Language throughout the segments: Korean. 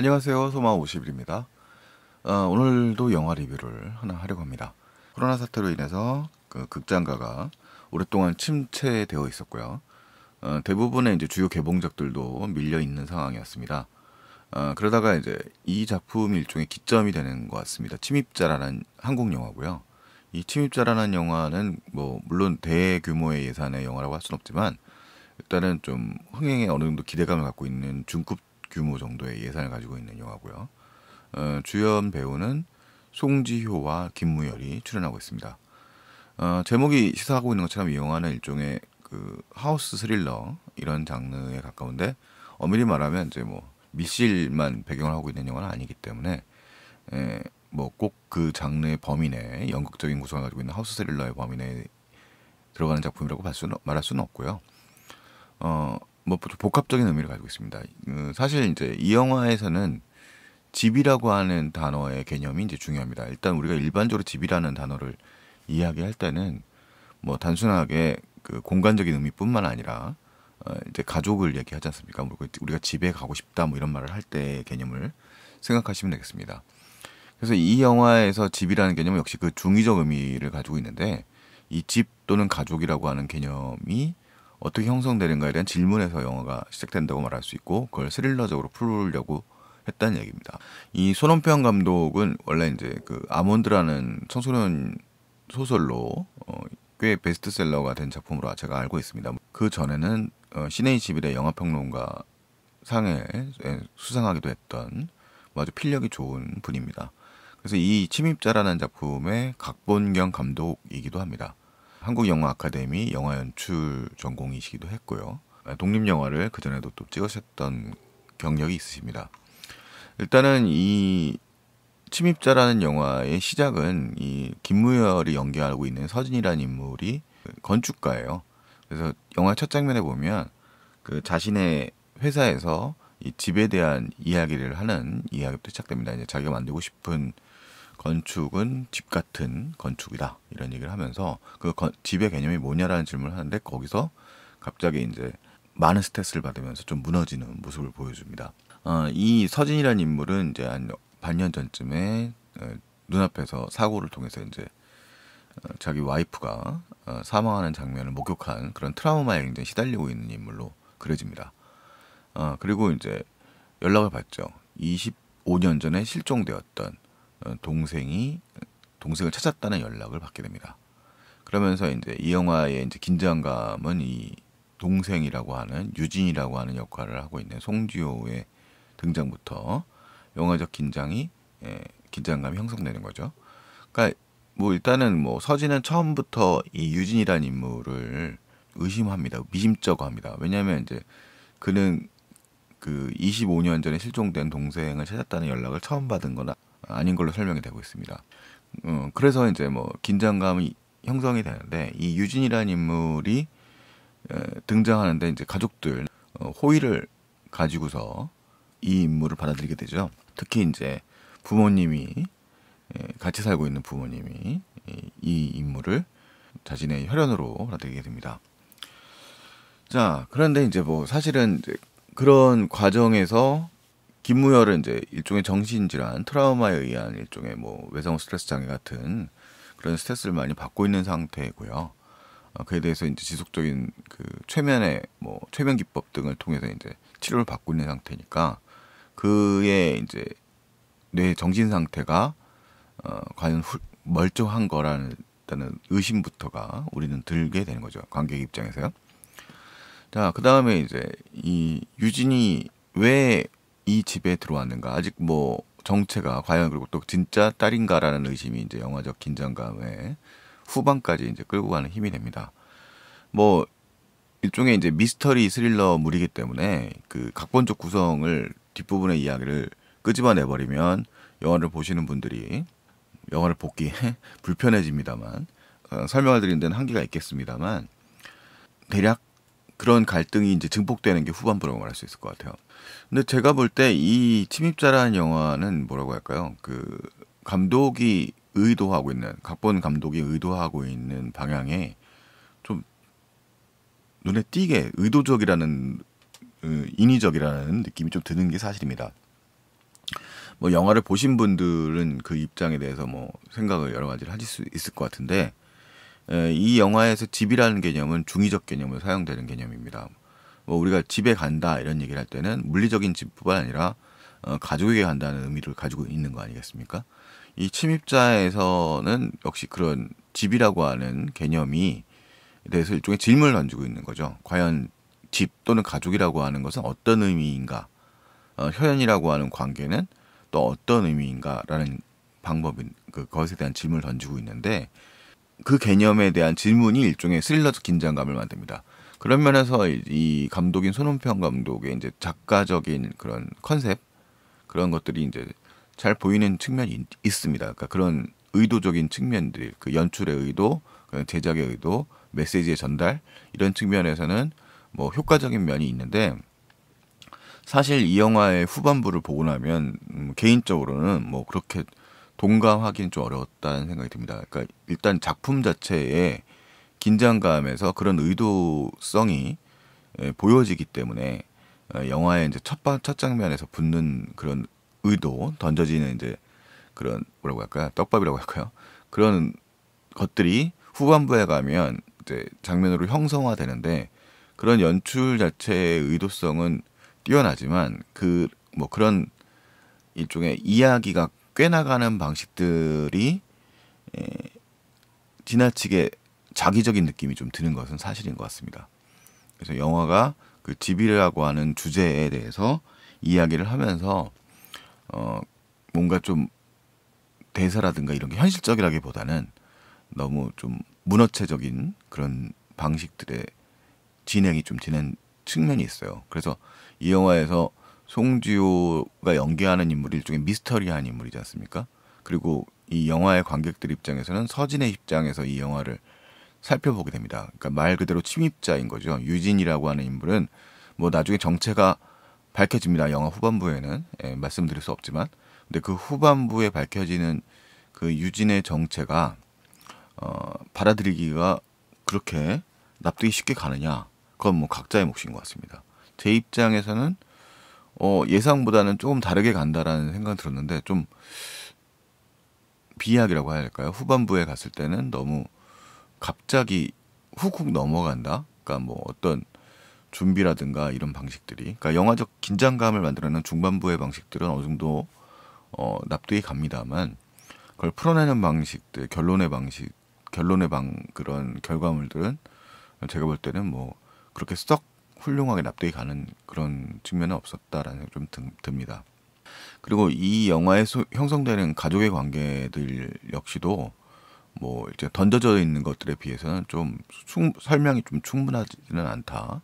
안녕하세요. 소마50일입니다. 오늘도 영화 리뷰를 하나 하려고 합니다. 코로나 사태로 인해서 그 극장가가 오랫동안 침체되어 있었고요. 대부분의 이제 주요 개봉작들도 밀려 있는 상황이었습니다. 그러다가 이제 이 작품이 일종의 기점이 되는 것 같습니다. 침입자라는 한국 영화고요. 이 침입자라는 영화는 뭐 물론 대규모의 예산의 영화라고 할 수는 없지만 일단은 좀 흥행에 어느 정도 기대감을 갖고 있는 중급 규모 정도의 예산을 가지고 있는 영화고요. 주연 배우는 송지효와 김무열이 출연하고 있습니다. 제목이 시사하고 있는 것처럼 이 영화는 일종의 그 하우스 스릴러 이런 장르에 가까운데 엄밀히 말하면 이제 뭐 밀실만 배경을 하고 있는 영화는 아니기 때문에 뭐 꼭 그 장르의 범위 내 연극적인 구성을 가지고 있는 하우스 스릴러의 범위 내에 들어가는 작품이라고 말할 수는 없고요. 뭐 복합적인 의미를 가지고 있습니다. 사실 이제 이 영화에서는 집이라고 하는 단어의 개념이 이제 중요합니다. 일단 우리가 일반적으로 집이라는 단어를 이야기할 때는 뭐 단순하게 그 공간적인 의미뿐만 아니라 이제 가족을 얘기하지 않습니까? 뭐 우리가 집에 가고 싶다 뭐 이런 말을 할 때의 개념을 생각하시면 되겠습니다. 그래서 이 영화에서 집이라는 개념은 역시 그 중의적 의미를 가지고 있는데 이 집 또는 가족이라고 하는 개념이 어떻게 형성되는가에 대한 질문에서 영화가 시작된다고 말할 수 있고 그걸 스릴러적으로 풀려고 했다는 얘기입니다. 이 손원평 감독은 원래 이제 그 아몬드라는 청소년 소설로 꽤 베스트셀러가 된 작품으로 제가 알고 있습니다. 그 전에는 시네이치빌의 영화평론가 상에 수상하기도 했던 아주 필력이 좋은 분입니다. 그래서 이 침입자라는 작품의 각본 겸 감독이기도 합니다. 한국영화 아카데미 영화연출 전공이시기도 했고요. 독립영화를 그전에도 또 찍으셨던 경력이 있으십니다. 일단은 이 침입자라는 영화의 시작은 이 김무열이 연기하고 있는 서진이라는 인물이 건축가예요. 그래서 영화 첫 장면에 보면 그 자신의 회사에서 이 집에 대한 이야기를 하는 이야기부터 시작됩니다. 이제 자기가 만들고 싶은 건축은 집 같은 건축이다 이런 얘기를 하면서 그 집의 개념이 뭐냐라는 질문을 하는데 거기서 갑자기 이제 많은 스트레스를 받으면서 좀 무너지는 모습을 보여줍니다. 이 서진이라는 인물은 이제 한 반년 전쯤에 눈앞에서 사고를 통해서 이제 자기 와이프가 사망하는 장면을 목격한 그런 트라우마에 굉장히 시달리고 있는 인물로 그려집니다. 그리고 이제 연락을 받죠. 25년 전에 실종되었던 동생을 찾았다는 연락을 받게 됩니다. 그러면서 이제 이 영화의 이제 긴장감은 이 동생이라고 하는 유진이라고 하는 역할을 하고 있는 송지효의 등장부터 영화적 긴장감이 형성되는 거죠. 그러니까 뭐 일단은 뭐 서진은 처음부터 이 유진이라는 인물을 의심합니다. 미심쩍어합니다. 왜냐하면 이제 그는 그 25년 전에 실종된 동생을 찾았다는 연락을 처음 받은 건 아닌 걸로 설명이 되고 있습니다. 그래서 이제 뭐 긴장감이 형성이 되는데 이 유진이라는 인물이 등장하는데 이제 가족들 호의를 가지고서 이 인물을 받아들이게 되죠. 특히 이제 부모님이 같이 살고 있는 부모님이 이 인물을 자신의 혈연으로 받아들이게 됩니다. 자, 그런데 이제 뭐 사실은 이제 그런 과정에서 김무열은 이제 일종의 정신질환, 트라우마에 의한 일종의 뭐 외상 스트레스 장애 같은 그런 스트레스를 많이 받고 있는 상태고요. 그에 대해서 이제 지속적인 그 최면 기법 등을 통해서 이제 치료를 받고 있는 상태니까 그의 이제 뇌 정신 상태가 과연 멀쩡한 거라는 의심부터가 우리는 들게 되는 거죠. 관객 입장에서요. 자, 그 다음에 이제 이 유진이 왜 이 집에 들어왔는가? 아직 뭐 정체가 과연 그리고 또 진짜 딸인가라는 의심이 이제 영화적 긴장감에 후반까지 이제 끌고 가는 힘이 됩니다. 뭐 일종의 이제 미스터리 스릴러물이기 때문에 그 각본적 구성을 뒷부분의 이야기를 끄집어내 버리면 영화를 보시는 분들이 영화를 보기 불편해집니다만 설명을 드리는 데는 한계가 있겠습니다만 대략 그런 갈등이 이제 증폭되는 게 후반부라고 말할 수 있을 것 같아요. 근데 제가 볼 때 이 침입자라는 영화는 뭐라고 할까요? 그 각본 감독이 의도하고 있는 방향에 좀 눈에 띄게 의도적이라는 인위적이라는 느낌이 좀 드는 게 사실입니다. 뭐 영화를 보신 분들은 그 입장에 대해서 뭐 생각을 여러 가지를 하실 수 있을 것 같은데, 이 영화에서 집이라는 개념은 중의적 개념으로 사용되는 개념입니다. 뭐 우리가 집에 간다 이런 얘기를 할 때는 물리적인 집뿐만 아니라 가족에게 간다는 의미를 가지고 있는 거 아니겠습니까? 이 침입자에서는 역시 그런 집이라고 하는 개념이 대해서 일종의 질문을 던지고 있는 거죠. 과연 집 또는 가족이라고 하는 것은 어떤 의미인가? 혈연이라고 하는 관계는 또 어떤 의미인가라는 방법인 그것에 대한 질문을 던지고 있는데, 그 개념에 대한 질문이 일종의 스릴러적 긴장감을 만듭니다. 그런 면에서 이 감독인 손은평 감독의 이제 작가적인 그런 컨셉, 그런 것들이 이제 잘 보이는 측면이 있습니다. 그러니까 그런 의도적인 측면들, 그 연출의 의도, 그 제작의 의도, 메시지의 전달, 이런 측면에서는 뭐 효과적인 면이 있는데, 사실 이 영화의 후반부를 보고 나면 개인적으로는 뭐 그렇게 동감하기는 좀 어려웠다는 생각이 듭니다. 그러니까 일단 작품 자체의 긴장감에서 그런 의도성이 보여지기 때문에 영화의 이제 첫 장면에서 붙는 그런 의도, 던져지는 이제 그런 뭐라고 할까요? 떡밥이라고 할까요? 그런 것들이 후반부에 가면 이제 장면으로 형성화되는데, 그런 연출 자체의 의도성은 뛰어나지만 그 뭐 그런 일종의 이야기가 꿰나가는 방식들이 에, 지나치게 자기적인 느낌이 좀 드는 것은 사실인 것 같습니다. 그래서 영화가 그 집이라고 하는 주제에 대해서 이야기를 하면서 뭔가 좀 대사라든가 이런 게 현실적이라기보다는 너무 좀 문어체적인 그런 방식들의 진행이 좀 되는 측면이 있어요. 그래서 이 영화에서 송지효가 연기하는 인물이 일종의 미스터리한 인물이지 않습니까? 그리고 이 영화의 관객들 입장에서는 서진의 입장에서 이 영화를 살펴보게 됩니다. 그러니까 말 그대로 침입자인 거죠. 유진이라고 하는 인물은 뭐 나중에 정체가 밝혀집니다. 영화 후반부에는 말씀드릴 수 없지만, 근데 그 후반부에 밝혀지는 그 유진의 정체가 받아들이기가 그렇게 납득이 쉽게 가느냐? 그건 뭐 각자의 몫인 것 같습니다. 제 입장에서는 예상보다는 조금 다르게 간다라는 생각이 들었는데, 좀 비약이라고 해야 할까요? 후반부에 갔을 때는 너무 갑자기 훅훅 넘어간다. 그러니까 뭐 어떤 준비라든가 이런 방식들이, 그러니까 영화적 긴장감을 만들어내는 중반부의 방식들은 어느 정도 납득이 갑니다만, 그걸 풀어내는 방식들, 그런 결과물들은 제가 볼 때는 뭐 그렇게 썩 훌륭하게 납득이 가는 그런 측면은 없었다라는 생각이 좀 듭니다. 그리고 이 영화에 형성되는 가족의 관계들 역시도 뭐 이제 던져져 있는 것들에 비해서는 좀 설명이 좀 충분하지는 않다라는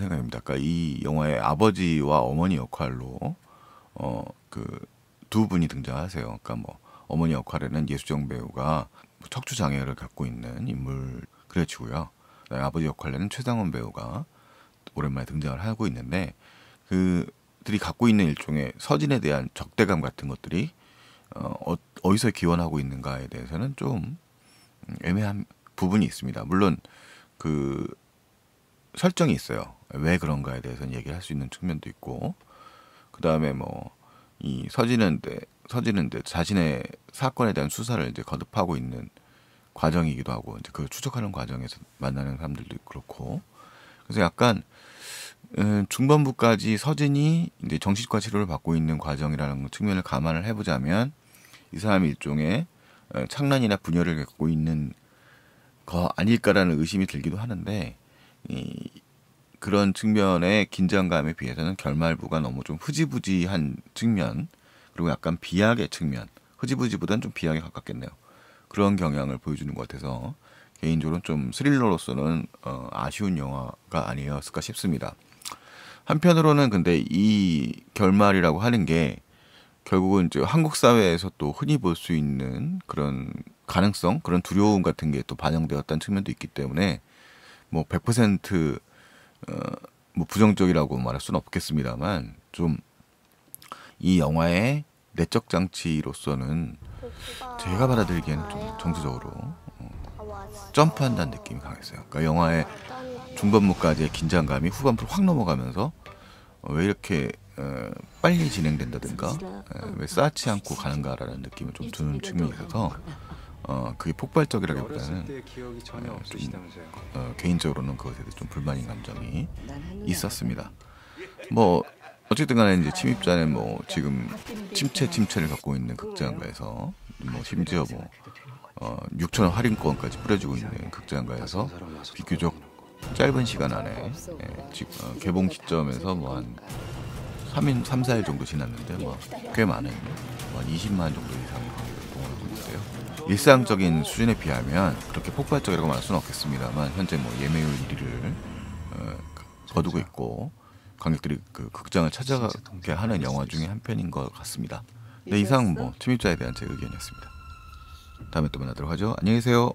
생각입니다. 그러니까 이 영화의 아버지와 어머니 역할로 그 두 분이 등장하세요. 그러니까 뭐 어머니 역할에는 예수정 배우가 척추 장애를 갖고 있는 인물 그려지고요. 아버지 역할에는 최상원 배우가 오랜만에 등장을 하고 있는데, 그들이 갖고 있는 일종의 서진에 대한 적대감 같은 것들이 어디서 기원하고 있는가에 대해서는 좀 애매한 부분이 있습니다. 물론 그 설정이 있어요. 왜 그런가에 대해서는 얘기를 할 수 있는 측면도 있고, 그 다음에 뭐 이 서진은 이제 자신의 사건에 대한 수사를 이제 거듭하고 있는 과정이기도 하고, 이제 그 추적하는 과정에서 만나는 사람들도 그렇고, 그래서 약간 중반부까지 서진이 이제 정신과 치료를 받고 있는 과정이라는 측면을 감안을 해보자면, 이 사람이 일종의 창란이나 분열을 갖고 있는 거 아닐까라는 의심이 들기도 하는데, 그런 측면의 긴장감에 비해서는 결말부가 너무 좀 흐지부지한 측면, 그리고 약간 비약의 측면, 흐지부지보다는 좀 비약에 가깝겠네요. 그런 경향을 보여주는 것 같아서 개인적으로 좀 스릴러로서는 아쉬운 영화가 아니었을까 싶습니다. 한편으로는 근데 이 결말이라고 하는 게 결국은 이제 한국 사회에서 또 흔히 볼 수 있는 그런 가능성, 그런 두려움 같은 게 또 반영되었다는 측면도 있기 때문에 뭐 100% 뭐 부정적이라고 말할 수는 없겠습니다만, 좀 이 영화의 내적 장치로서는 제가 받아들이기에는 좀 정서적으로 점프한다는 느낌이 강했어요. 그러니까 영화의 중반부까지의 긴장감이 후반부로 확 넘어가면서 왜 이렇게 빨리 진행된다든가 왜 쌓지 않고 가는가라는 느낌을 좀 드는 측면이 있어서 그게 폭발적이라기보다는 개인적으로는 그것에 대해 좀 불만인 감정이 있었습니다. 뭐 어쨌든 간에 이제 침입자는 뭐 지금 침체를 겪고 있는 극장가에서 뭐 심지어 뭐 6,000원 할인권까지 뿌려주고 있는 극장가에서 비교적 짧은 시간 안에 지금 개봉 시점에서 뭐 한 3일, 3, 4일 정도 지났는데 뭐 꽤 많은 뭐 20만 정도 이상의 관객을 동원하고 있어요. 일상적인 수준에 비하면 그렇게 폭발적이라고 말할 수는 없겠습니다만 현재 뭐 예매율 1위를 거두고 있고 관객들이 그 극장을 찾아가게 하는 영화 중에 한 편인 것 같습니다. 네, 이상 뭐 침입자에 대한 제 의견이었습니다. 다음에 또 만나도록 하죠. 안녕히 계세요.